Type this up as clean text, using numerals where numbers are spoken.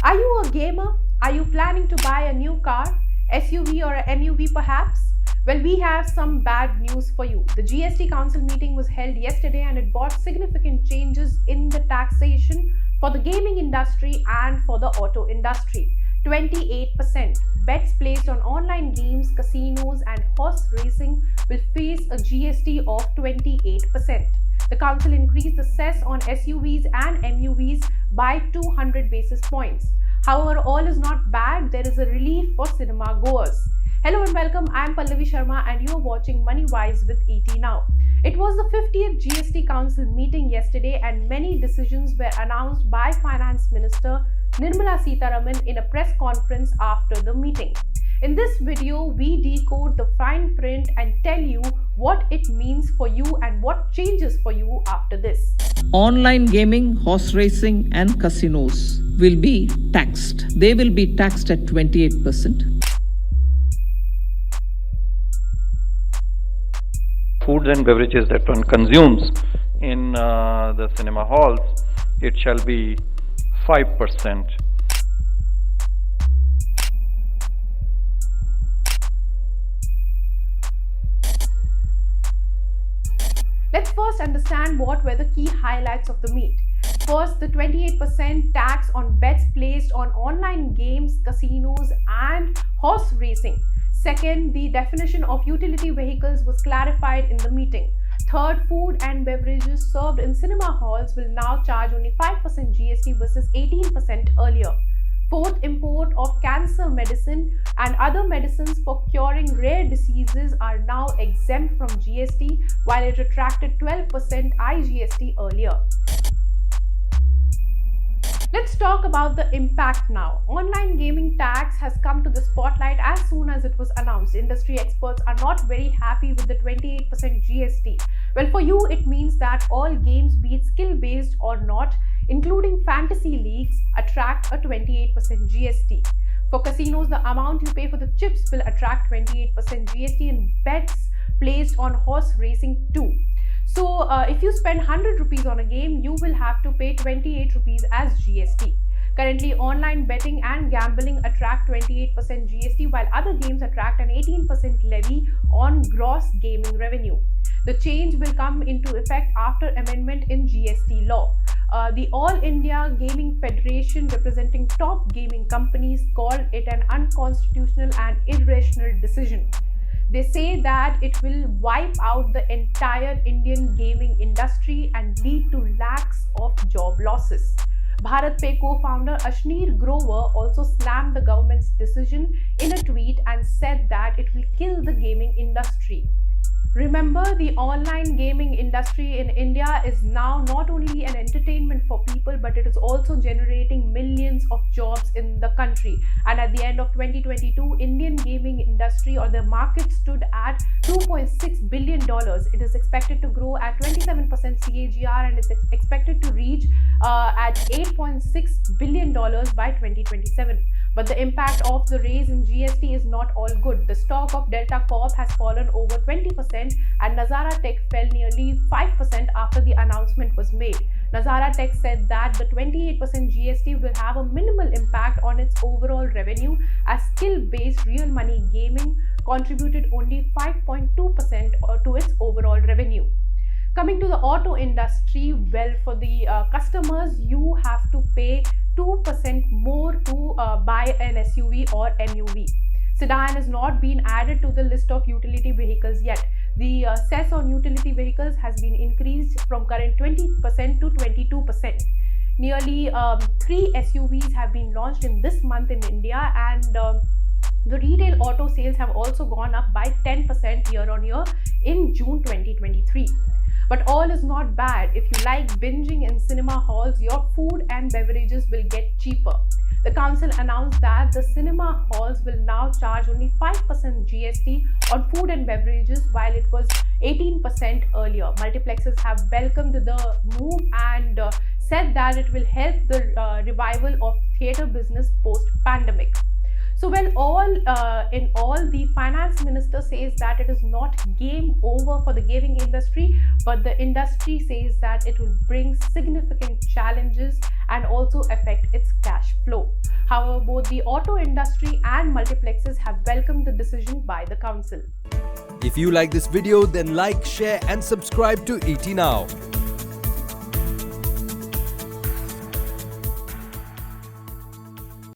Are you a gamer? Are you planning to buy a new car, SUV or a MUV perhaps? Well, we have some bad news for you. The GST Council meeting was held yesterday and it brought significant changes in the taxation for the gaming industry and for the auto industry. 28%. Bets placed on online games, casinos and horse racing will face a GST of 28%. The council increased the cess on SUVs and MUVs by 200 basis points. However, all is not bad. There is a relief for cinema goers. Hello and welcome. I am Pallavi Sharma and you are watching MoneyWise with ET Now. It was the 50th GST Council meeting yesterday and many decisions were announced by Finance Minister Nirmala Sitharaman in a press conference after the meeting. In this video, we decode the fine print and tell you what it means for you and what changes for you after this. Online gaming, horse racing and casinos will be taxed. They will be taxed at 28%. Foods and beverages that one consumes in the cinema halls, it shall be 5%. Let's first understand what were the key highlights of the meet. First, the 28% tax on bets placed on online games, casinos and horse racing. Second, the definition of utility vehicles was clarified in the meeting. Third, food and beverages served in cinema halls will now charge only 5% GST versus 18% earlier. Fourth, import of cancer medicine and other medicines for curing rare diseases are now exempt from GST, while it attracted 12% IGST earlier. Let's talk about the impact now. Online gaming tax has come to the spotlight as soon as it was announced. Industry experts are not very happy with the 28% GST. Well, for you, it means that all games, be it skill-based or not, including fantasy leagues, attract a 28% GST. For casinos, the amount you pay for the chips will attract 28% GST and bets placed on horse racing too. So if you spend 100 rupees on a game, you will have to pay 28 rupees as GST. Currently, online betting and gambling attract 28% GST, while other games attract an 18% levy on gross gaming revenue. The change will come into effect after amendment in GST law. The All India Gaming Federation, representing top gaming companies, called it an unconstitutional and irrational decision. They say that it will wipe out the entire Indian gaming industry and lead to lakhs of job losses. BharatPe co-founder Ashneer Grover also slammed the government's decision in a tweet and said that it will kill the gaming industry. Remember, the online gaming industry in India is now not only an entertainment for people, but it is also generating millions of jobs in the country. And at the end of 2022, Indian gaming industry or the market stood at $2.6 billion. It is expected to grow at 27% CAGR and is expected to reach at $8.6 billion by 2027. But the impact of the raise in GST is not all good. The stock of Delta Corp has fallen over 20% and Nazara Tech fell nearly 5% after the announcement was made. Nazara Tech said that the 28% GST will have a minimal impact on its overall revenue, as skill-based real money gaming contributed only 5.2% to its overall revenue. Coming to the auto industry, well, for the customers, you have to pay 2% more to buy an SUV or MUV. Sedan has not been added to the list of utility vehicles yet. The cess on utility vehicles has been increased from current 20% to 22%. Nearly 3 SUVs have been launched in this month in India, and the retail auto sales have also gone up by 10% year on year in June 2023. But all is not bad. If you like binging in cinema halls, your food and beverages will get cheaper. The council announced that the cinema halls will now charge only 5% GST on food and beverages, while it was 18% earlier. Multiplexes have welcomed the move and said that it will help the revival of theatre business post-pandemic. So when the finance minister says that it is not game over for the gaming industry, but the industry says that it will bring significant challenges and also affect its cash flow. However, both the auto industry and multiplexes have welcomed the decision by the council. If you like this video, then like, share and subscribe to ET Now.